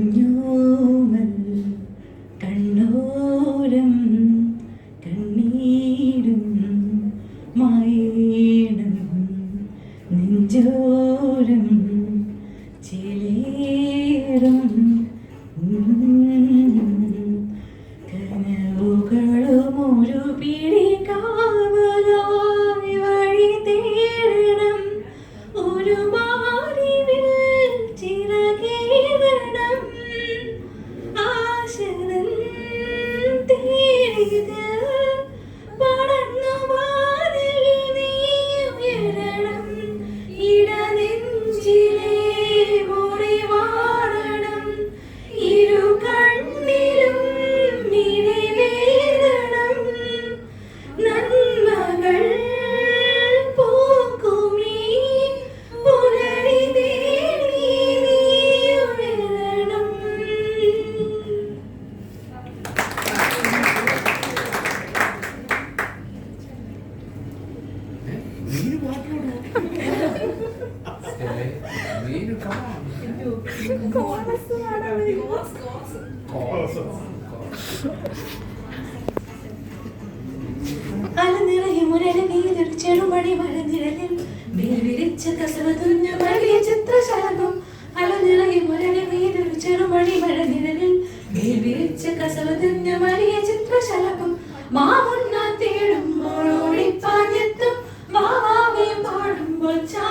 കുഞ്ഞോമൽ കണ്ണോരം കണ്ണീരും മായേണം നെഞ്ചോരം ചേലേറും കനവുകളും ഒരു പിടി കാവലായി വഴി തേടണം ഒരു മാറിവിൽ ചിറകേറണം ആശനം തേടിയത് പടർന്നു വാതിൽ നീ ഉയരണം ഇടനെഞ്ചിലെ മുറിവാടണം ഇരു കണ്ണിലും മിഴിവേദനം നന്മകൾ പൂക്കുമീ പുലരി തേടി നീ ഉയരണം. അലനിറയെ മുരളി നീതൊരു ചെറുമണി മഴനിഴലിൽ മേൽവിരിച്ച കസവതുഞ്ഞ വലിയ ചിത്രശലഭം അലനിറയെ മുരളി നീതൊരു ചെറുമണി മഴനിഴലിൽ മേൽവിരിച്ച കസവതുഞ്ഞ വലിയ ചിത്രശലഭം മാമുന്ന തേടുമ്പോൾ ഓടിപ്പാഞ്ഞെത്തും വാവാവയും പാടുമ്പോൾ ചാ